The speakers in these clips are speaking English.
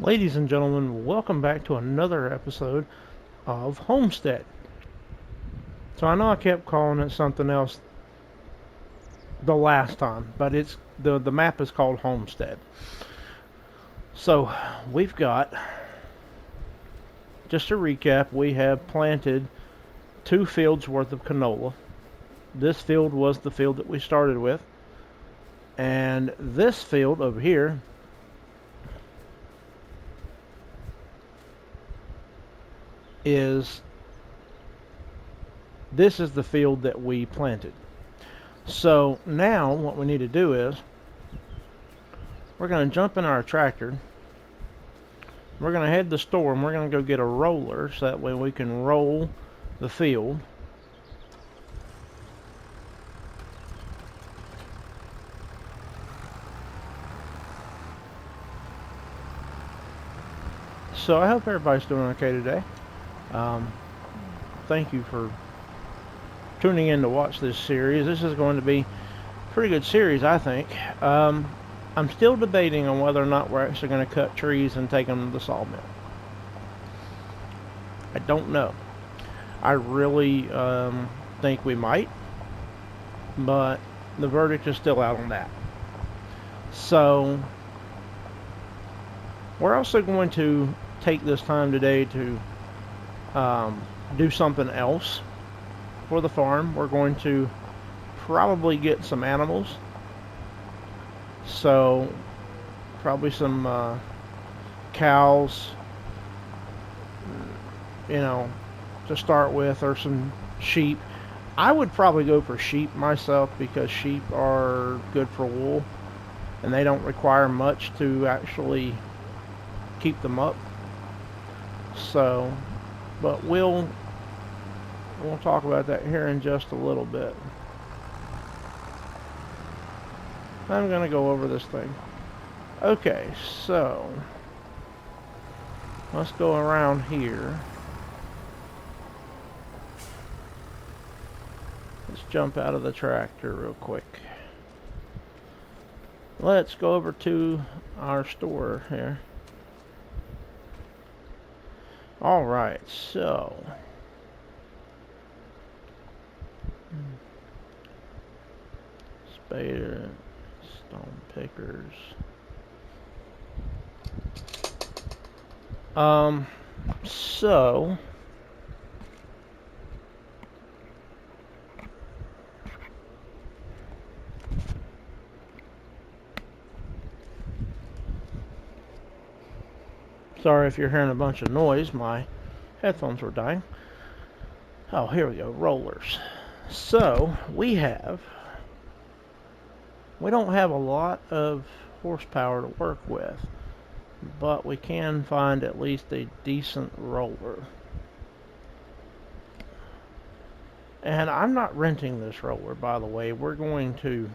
Ladies and gentlemen, welcome back to another episode of Homestead. So I know I kept calling it something else the last time, but it's the map is called Homestead. So we've got, just to recap, we have planted 2 fields worth of canola. This field was the field that we started with, and this field over here is the field that we planted. So now what we need to do is we're going to jump in our tractor. We're going to head to the store and we're going to go get a roller so that way we can roll the field. So I hope everybody's doing okay today. Thank you for tuning in to watch this series. This is going to be a pretty good series, I think. I'm still debating on whether or not we're actually going to cut trees and take them to the sawmill. I don't know. I really think we might, but the verdict is still out on that. So we're also going to take this time today to do something else for the farm. We're going to probably get some animals. So probably some cows, to start with, or some sheep. I would probably go for sheep myself because sheep are good for wool and they don't require much to actually keep them up. So, but we'll talk about that here in just a little bit. I'm gonna go over this thing. Okay, so let's go around here. Let's jump out of the tractor real quick. Let's go over to our store here. Alright, so spader, stone pickers. So sorry if you're hearing a bunch of noise, my headphones were dying. Oh, here we go, rollers. So we don't have a lot of horsepower to work with, but we can find at least a decent roller. And I'm not renting this roller, by the way. We're going to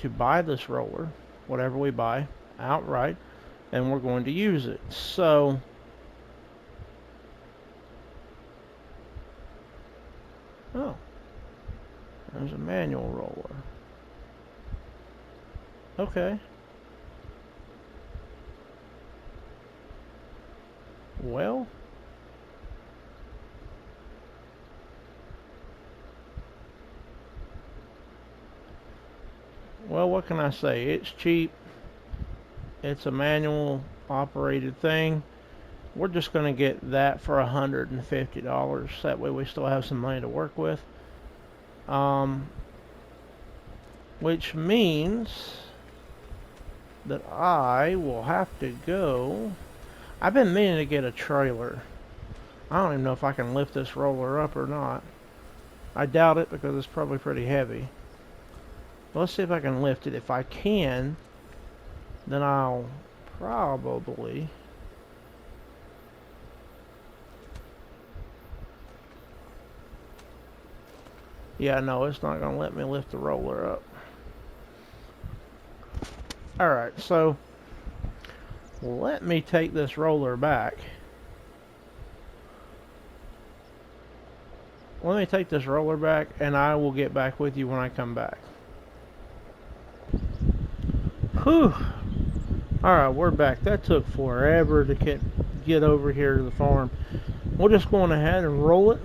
buy this roller, whatever we buy, outright, and we're going to use it. So there's a manual roller. Okay. Well, what can I say? It's cheap. It's a manual operated thing. We're just going to get that for $150. That way we still have some money to work with. Which means that I will have to go. I've been meaning to get a trailer. I don't even know if I can lift this roller up or not. I doubt it because it's probably pretty heavy. But let's see if I can lift it. If I can, then I'll probably yeah, no, it's not going to let me lift the roller up. Alright, so let me take this roller back. Let me take this roller back and I will get back with you when I come back. Whew. Alright, we're back. That took forever to get over here to the farm. We're just going ahead and roll it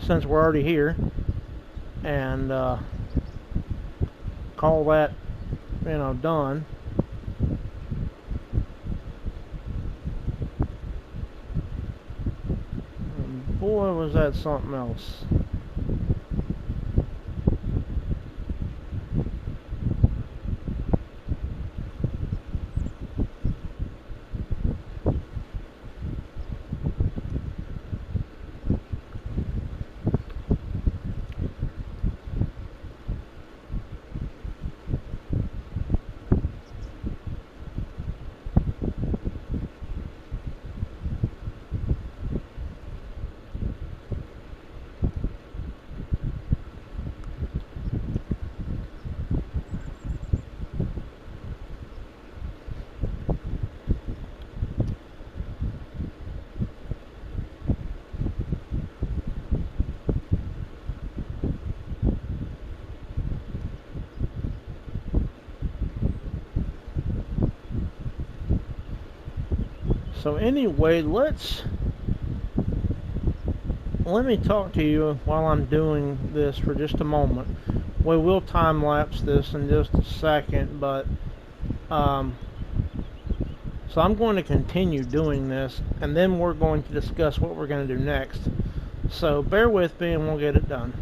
since we're already here. And call that, done. And boy, was that something else. So anyway, let me talk to you while I'm doing this for just a moment. We will time lapse this in just a second, but so I'm going to continue doing this, and then we're going to discuss what we're going to do next. So bear with me and we'll get it done.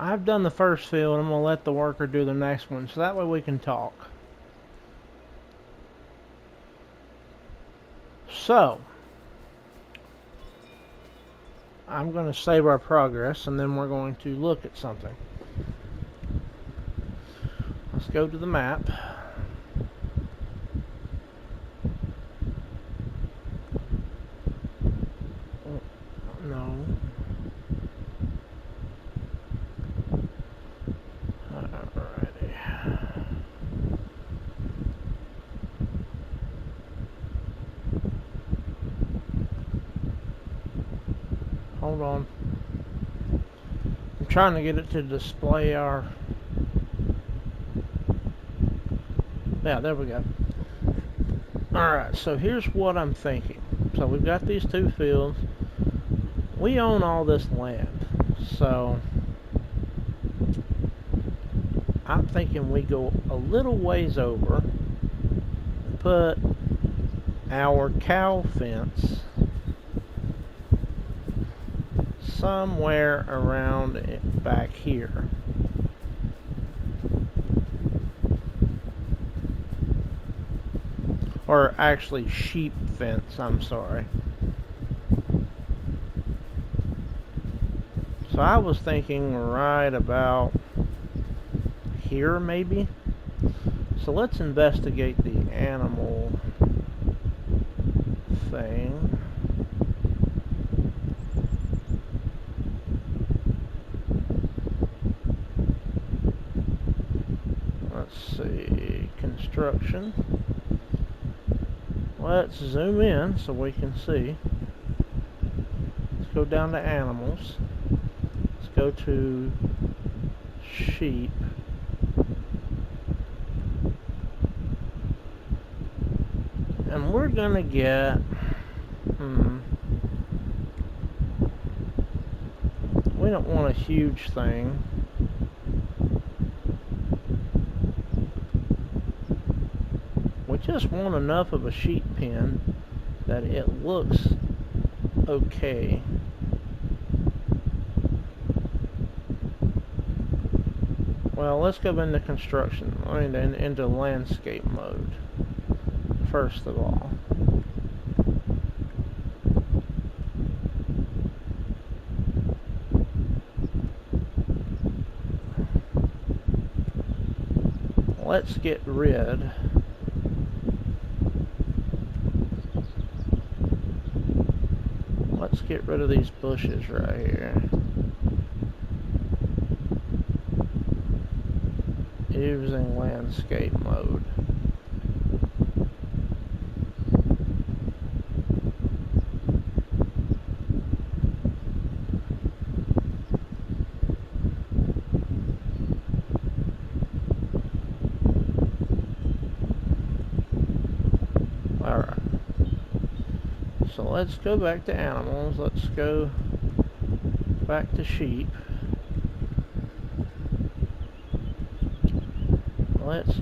I've done the first field, I'm going to let the worker do the next one, so that way we can talk. So, I'm going to save our progress, and then we're going to look at something. Let's go to the map. No. Alrighty. Hold on. I'm trying to get it to display our... Yeah, there we go. Alright, so here's what I'm thinking. So we've got these two fields. We own all this land. So I'm thinking we go a little ways over and put our cow fence somewhere around it back here. Or actually sheep fence, I'm sorry. So I was thinking right about here maybe. So let's investigate the animal thing. Let's see, construction. Let's zoom in so we can see. Let's go down to animals. Let's go to sheep. And we're gonna get we don't want a huge thing. We just want enough of a sheep pen that it looks okay. Well, let's go into construction, into landscape mode, first of all. Let's get rid of these bushes right here. Using landscape mode. Alright. So let's go back to animals. Let's go back to sheep. Let's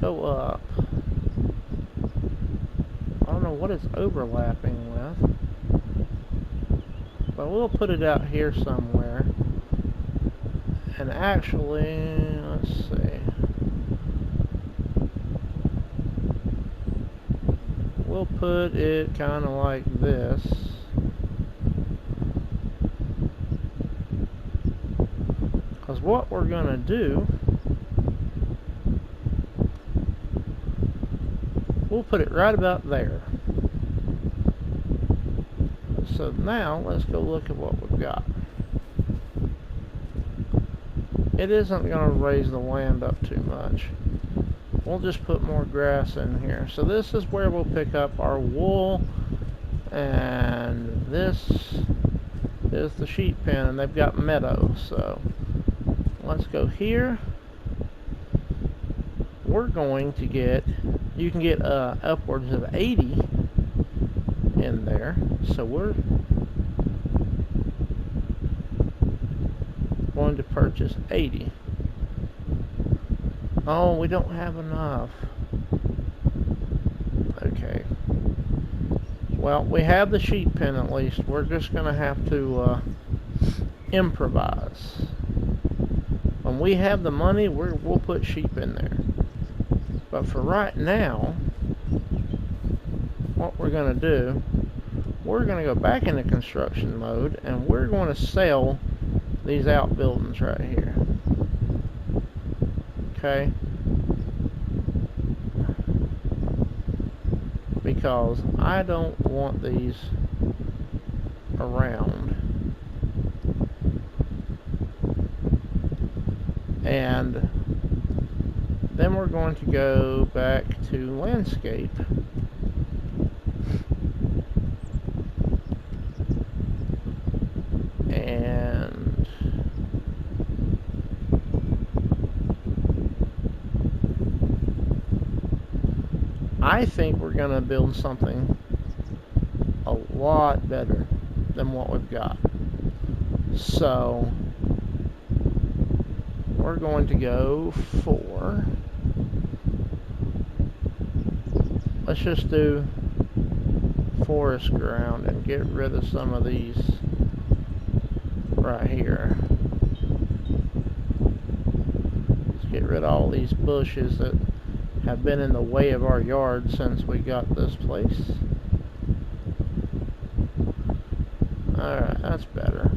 go up. I don't know what it's overlapping with, but we'll put it out here somewhere. And actually, let's see. We'll put it kind of like this. Because what we're going to do, we'll put it right about there. So now, let's go look at what we've got. It isn't going to raise the land up too much. We'll just put more grass in here. So this is where we'll pick up our wool. And this is the sheep pen, and they've got meadows. So let's go here. We're going to get, you can get upwards of 80 in there. So we're going to purchase 80. Oh, we don't have enough. Okay. Well, we have the sheep pen at least. We're just going to have to improvise. When we have the money, we'll put sheep in there. But for right now, what we're going to do, we're going to go back into construction mode, and we're going to sell these outbuildings right here. Okay? Because I don't want these around. And then we're going to go back to landscape. And I think we're going to build something a lot better than what we've got. So we're going to go for, let's just do forest ground and get rid of some of these right here. Let's get rid of all these bushes that have been in the way of our yard since we got this place. Alright, that's better.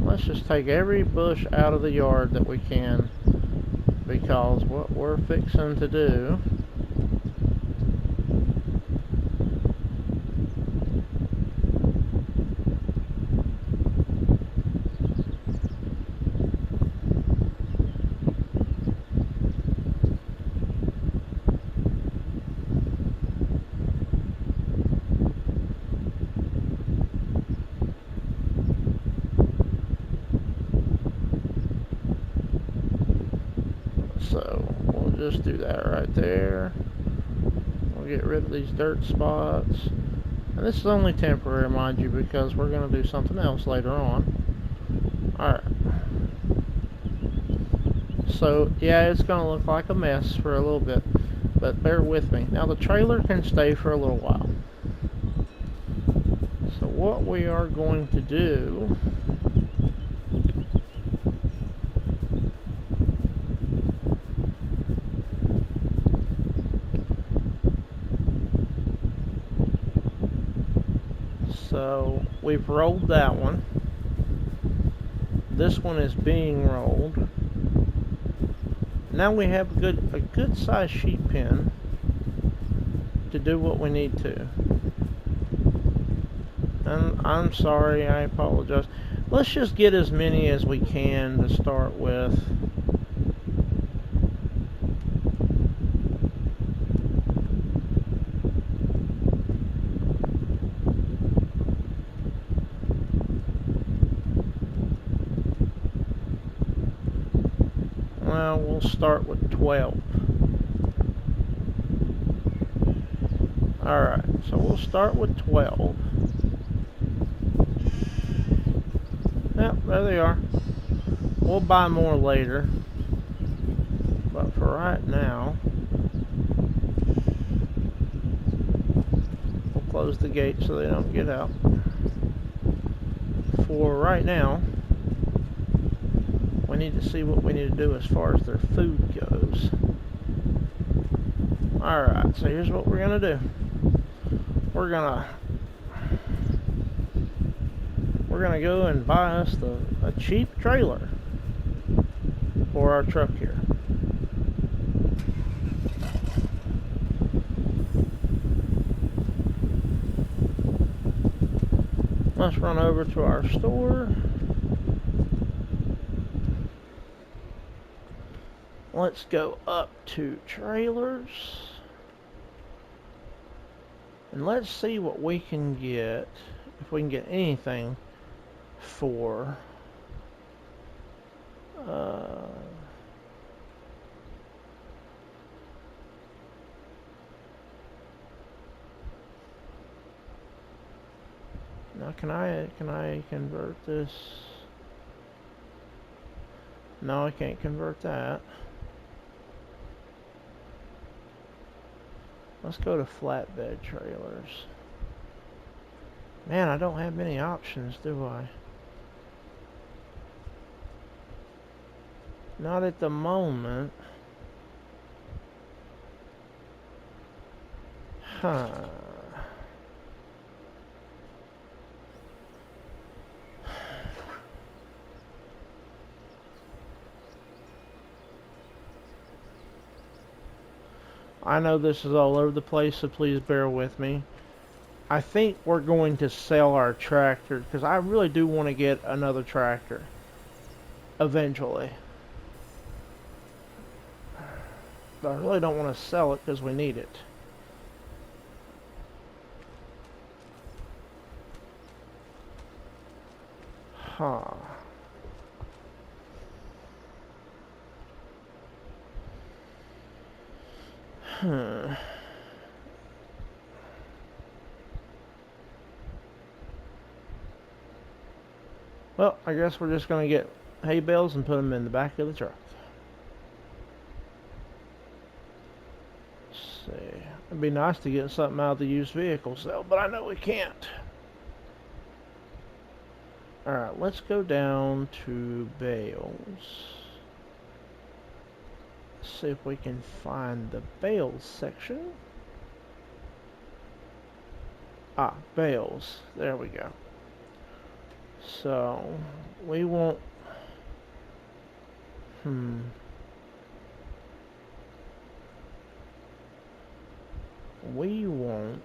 Let's just take every bush out of the yard that we can, because what we're fixing to do so we'll just do that right there. We'll get rid of these dirt spots. And this is only temporary, mind you, because we're going to do something else later on. Alright. So, yeah, it's going to look like a mess for a little bit, but bear with me. Now, the trailer can stay for a little while. So, what we are going to do so we've rolled that one. This one is being rolled. Now we have a good sized sheep pen to do what we need to. And I'm sorry, I apologize. Let's just get as many as we can to start with. Well, we'll start with 12. Alright, so we'll start with 12. Yep, there they are. We'll buy more later. But for right now, we'll close the gate so they don't get out. For right now, we need to see what we need to do as far as their food goes. Alright, so here's what we're going to do. We're going to go and buy us a cheap trailer for our truck here. Let's run over to our store. Let's go up to trailers. And let's see what we can get, if we can get anything for now can I convert this? No, I can't convert that. Let's go to flatbed trailers. Man, I don't have many options, do I? Not at the moment. Huh. I know this is all over the place, so please bear with me. I think we're going to sell our tractor because I really do want to get another tractor eventually. But I really don't want to sell it because we need it. Huh. Well, I guess we're just going to get hay bales and put them in the back of the truck. Let's see. It'd be nice to get something out of the used vehicle sale, but I know we can't. Alright, let's go down to bales. See if we can find the bales section. Ah, bales. There we go. So, we want... We want...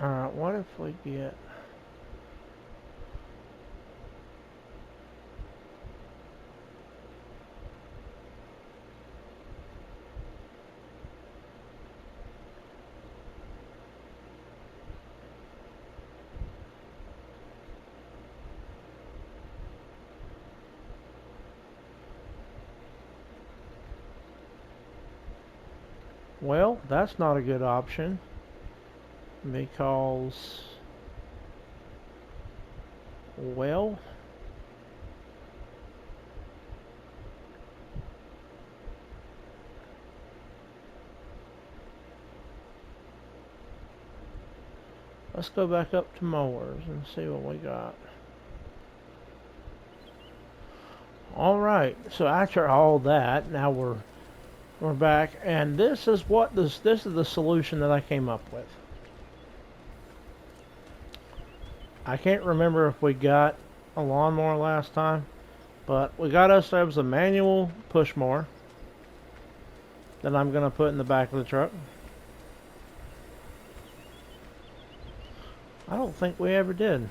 Alright, what if we get... Well, that's not a good option. Because... Well... Let's go back up to mowers and see what we got. Alright, so after all that, now we're back, and this is what this is the solution that I came up with. I can't remember if we got a lawnmower last time, but we got ourselves a manual push mower that I'm gonna put in the back of the truck. I don't think we ever did.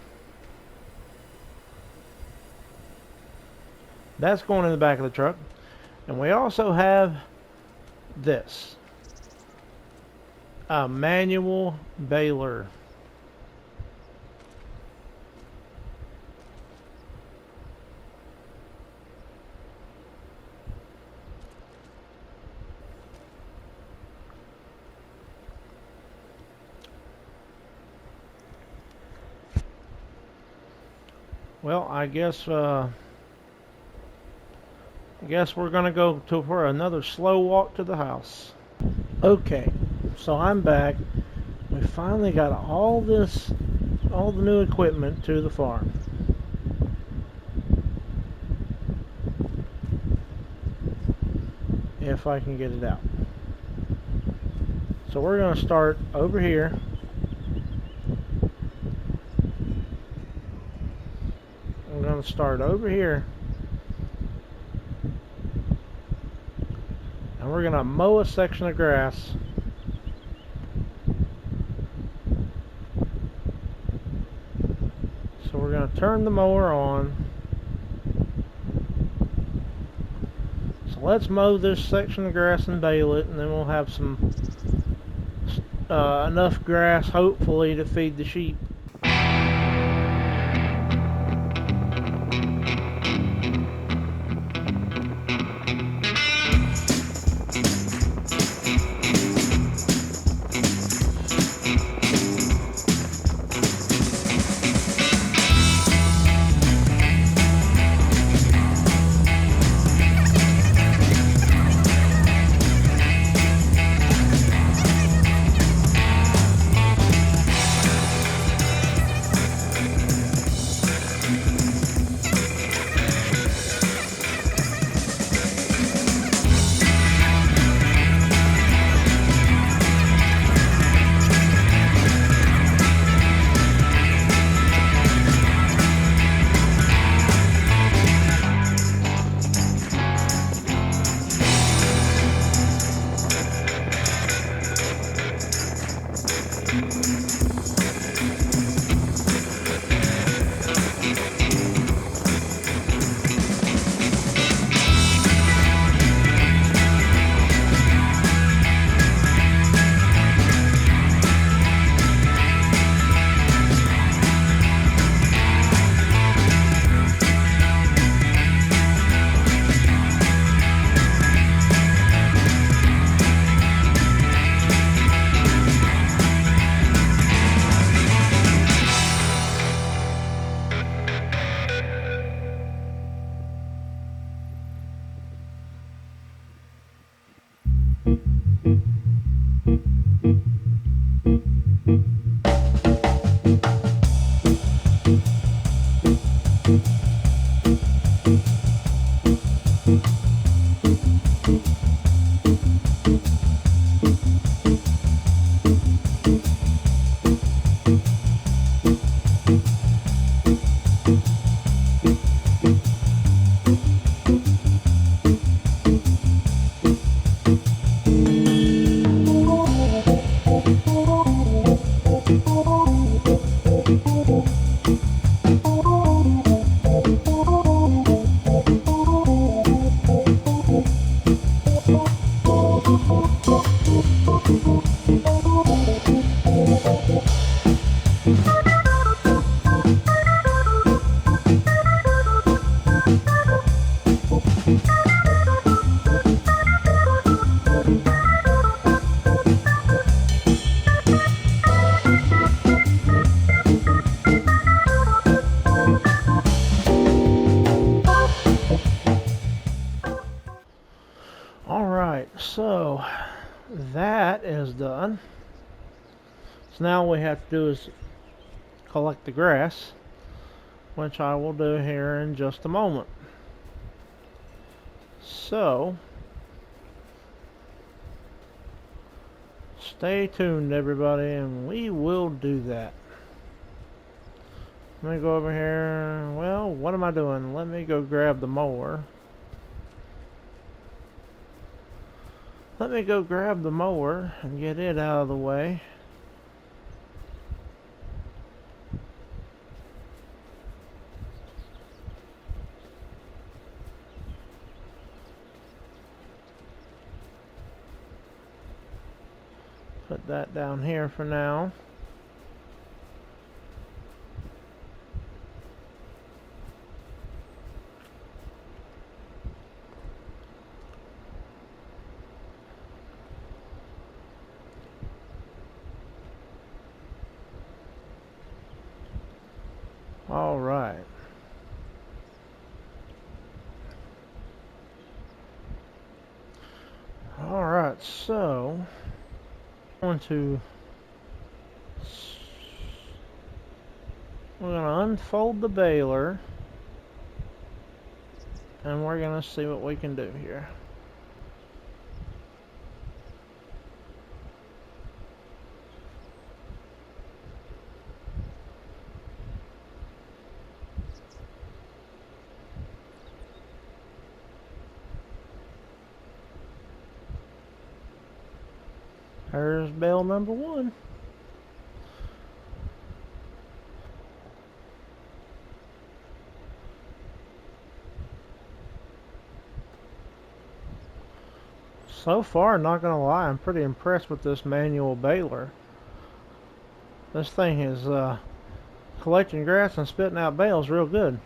That's going in the back of the truck. And we also have this. A manual baler. Well, I guess we're gonna go for another slow walk to the house. Okay, so I'm back. We finally got all the new equipment to the farm. If I can get it out. So we're gonna start over here. I'm gonna start over here. And we're gonna mow a section of grass. So we're gonna turn the mower on. So let's mow this section of grass and bale it, and then we'll have some enough grass, hopefully, to feed the sheep. Alright, so that is done. So now all we have to do is collect the grass, which I will do here in just a moment. So, stay tuned everybody, and we will do that. Let me go over here. Well, what am I doing? Let me go grab the mower. Let me go grab the mower and get it out of the way. Put that down here for now. All right. All right, so we're going to unfold the baler, and we're going to see what we can do here. There's bale number 1. So far, not gonna lie, I'm pretty impressed with this manual baler. This thing is collecting grass and spitting out bales real good.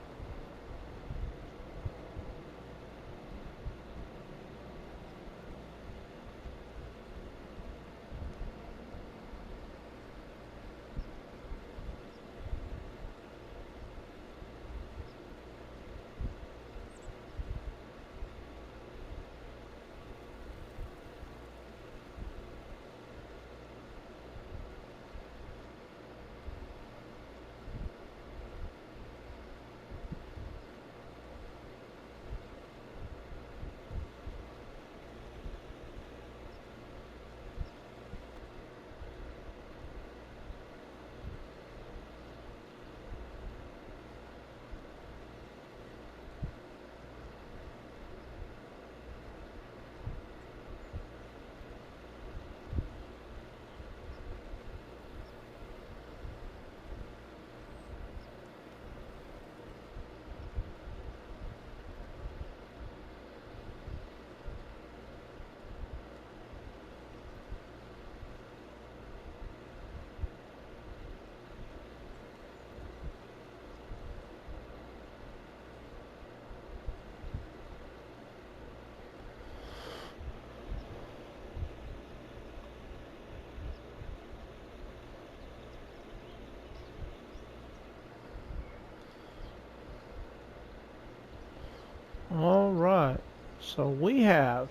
Alright, so we have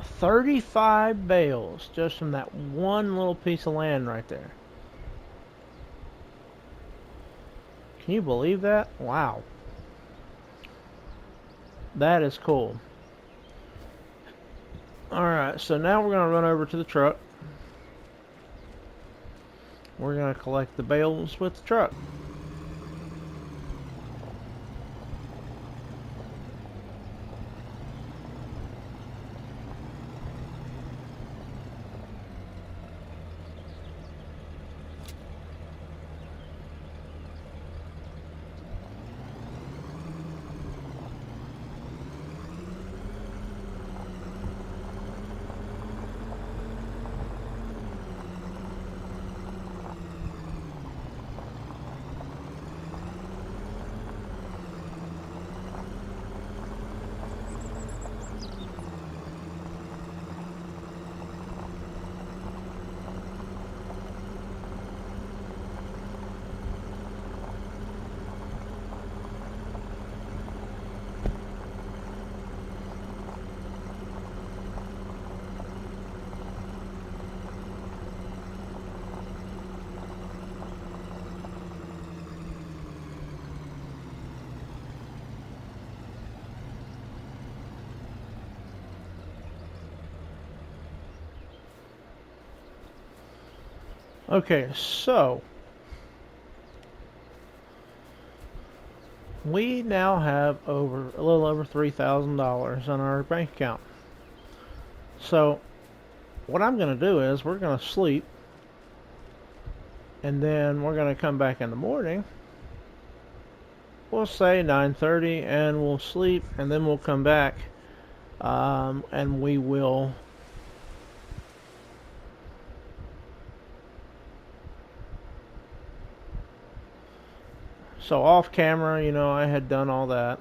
35 bales just from that one little piece of land right there. Can you believe that? Wow. That is cool. Alright, so now we're going to run over to the truck. We're going to collect the bales with the truck. Okay, so we now have a little over $3,000 on our bank account. So what I'm going to do is we're going to sleep, and then we're going to come back in the morning. We'll say 9:30, and we'll sleep, and then we'll come back, and we will so off camera, you know, I had done all that.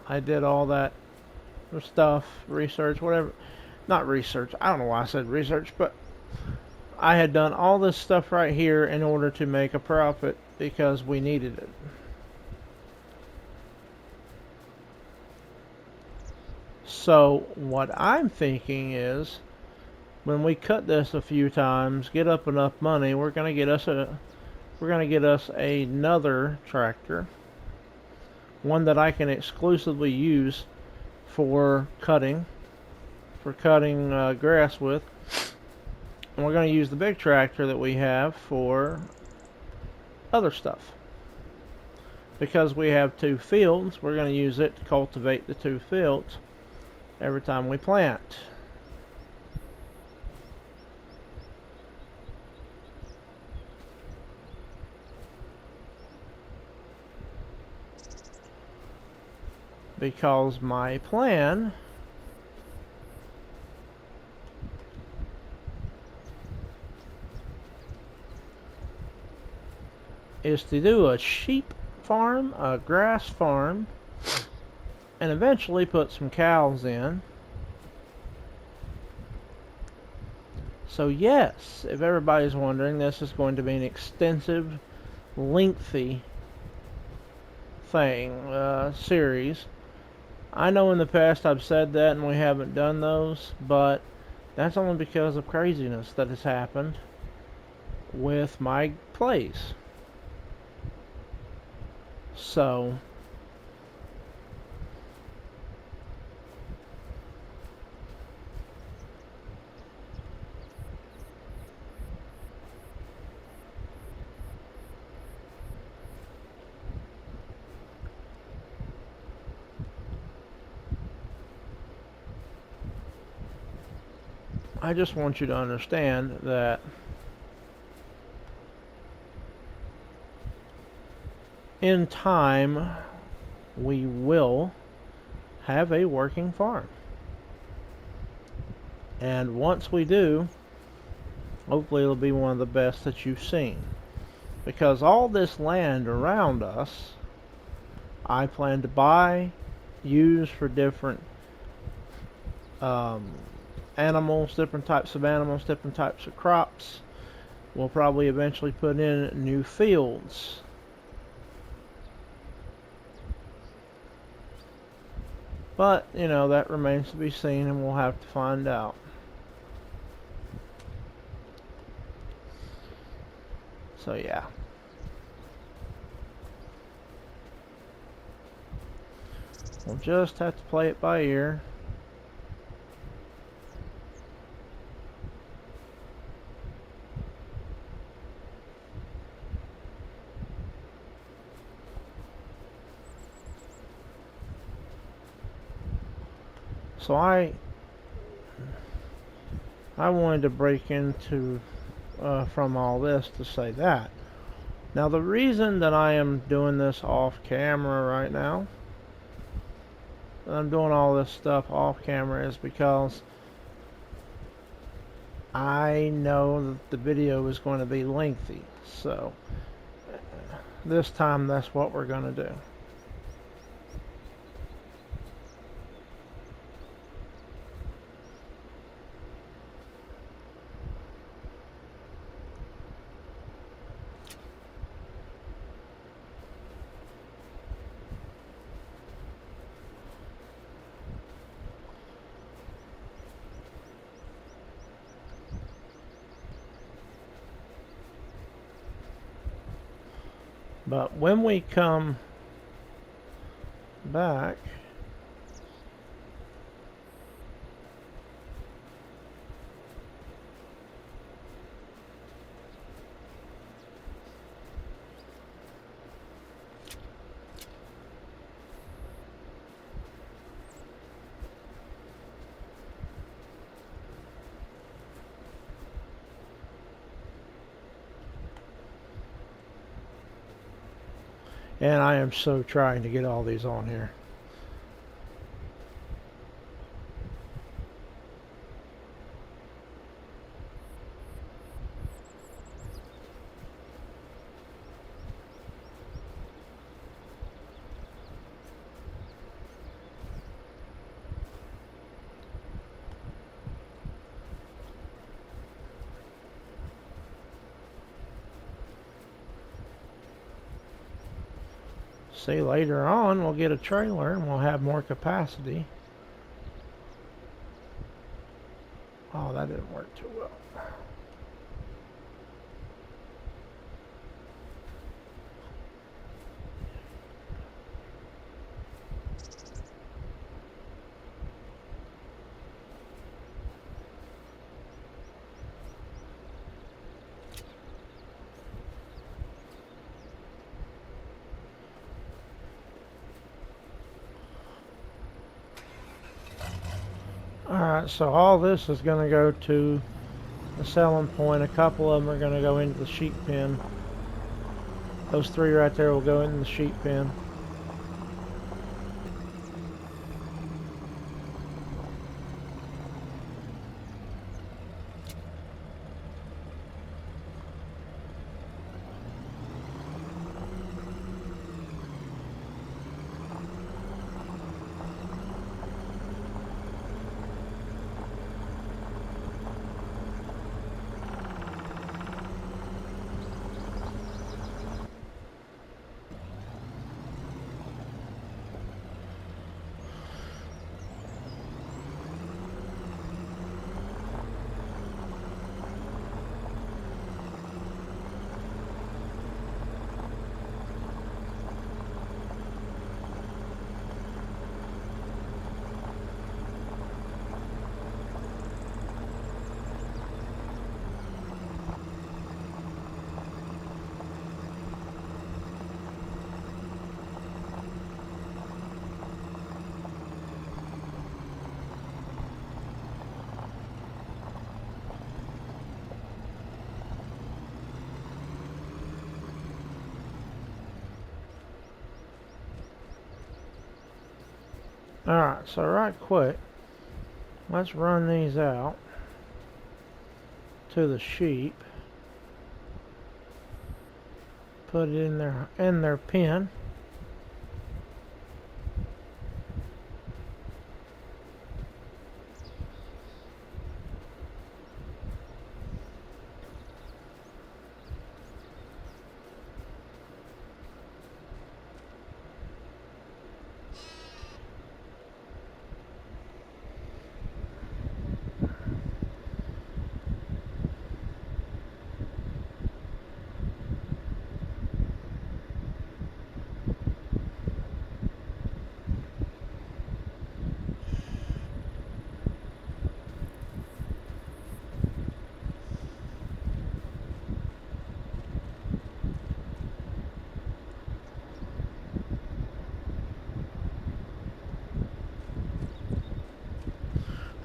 I did all that stuff, research, whatever. Not research. I don't know why I said research, but I had done all this stuff right here in order to make a profit because we needed it. So what I'm thinking is, when we cut this a few times, get up enough money, we're gonna get us another tractor, one that I can exclusively use for cutting grass with. And we're going to use the big tractor that we have for other stuff. Because we have 2 fields, we're going to use it to cultivate the 2 fields every time we plant. because my plan is to do a sheep farm, a grass farm, and eventually put some cows in. So yes, if everybody's wondering, this is going to be an extensive, lengthy series. I know in the past I've said that and we haven't done those, but that's only because of craziness that has happened with my place. So I just want you to understand that in time we will have a working farm. And once we do, hopefully it'll be one of the best that you've seen. Because all this land around us, I plan to buy, use for different animals, different types of animals, different types of crops. We'll probably eventually put in new fields. But, you know, that remains to be seen and we'll have to find out. So, yeah. We'll just have to play it by ear. So I wanted to break into from all this to say that. Now the reason that I am doing this off camera right now, I'm doing all this stuff off camera, is because I know that the video is going to be lengthy. So this time that's what we're going to do. But when we come back, and I am so trying to get all these on here. See, later on we'll get a trailer and we'll have more capacity. Oh, that didn't work too well. Alright, so all this is going to go to the selling point. A couple of them are going to go into the sheep pen. Those three right there will go into the sheep pen. Alright, so right quick, let's run these out to the sheep. Put it in their pen.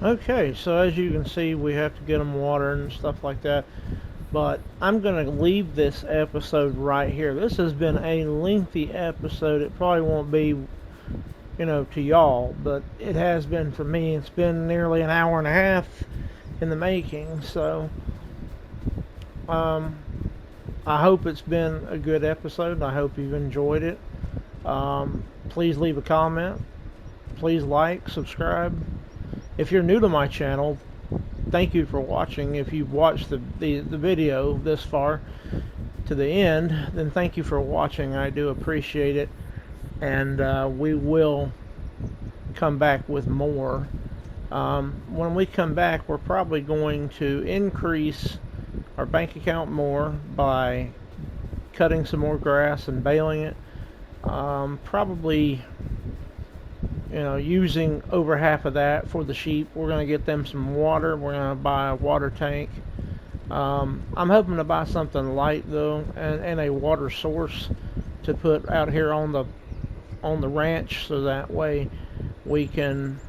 Okay, so as you can see, we have to get them water and stuff like that. But I'm going to leave this episode right here. This has been a lengthy episode. It probably won't be, to y'all, but it has been for me. It's been nearly an hour and a half in the making. So, I hope it's been a good episode. I hope you've enjoyed it. Please leave a comment. Please like, subscribe. If you're new to my channel, thank you for watching. If you've watched the video this far to the end, then thank you for watching. I do appreciate it. And we will come back with more. When we come back, we're probably going to increase our bank account more by cutting some more grass and baling it. Probably using over half of that for the sheep. We're going to get them some water. We're going to buy a water tank. I'm hoping to buy something light though, and a water source to put out here on the ranch, so that way we can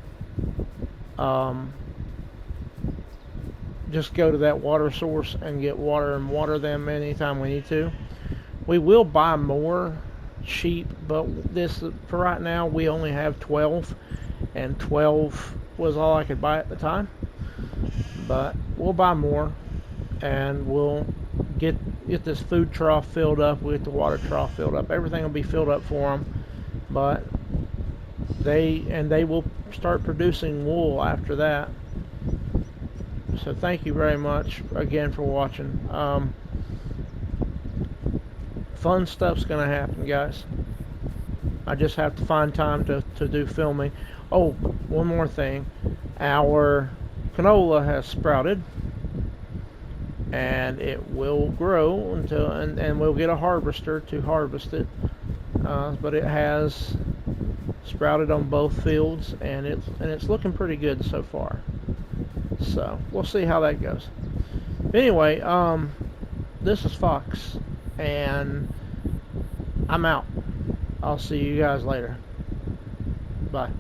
just go to that water source and get water and water them anytime we need to. We will buy more sheep, but for right now we only have 12, and 12 was all I could buy at the time. But we'll buy more, and we'll get this food trough filled up. We'll get the water trough filled up. Everything will be filled up for them, but they will start producing wool after that. So thank you very much again for watching. Fun stuff's gonna happen, guys. I just have to find time to do filming. Oh, one more thing. Our canola has sprouted, and it will grow until and we'll get a harvester to harvest it. But it has sprouted on both fields, and it's looking pretty good so far. So we'll see how that goes. Anyway, this is Fox, and I'm out. I'll see you guys later. Bye.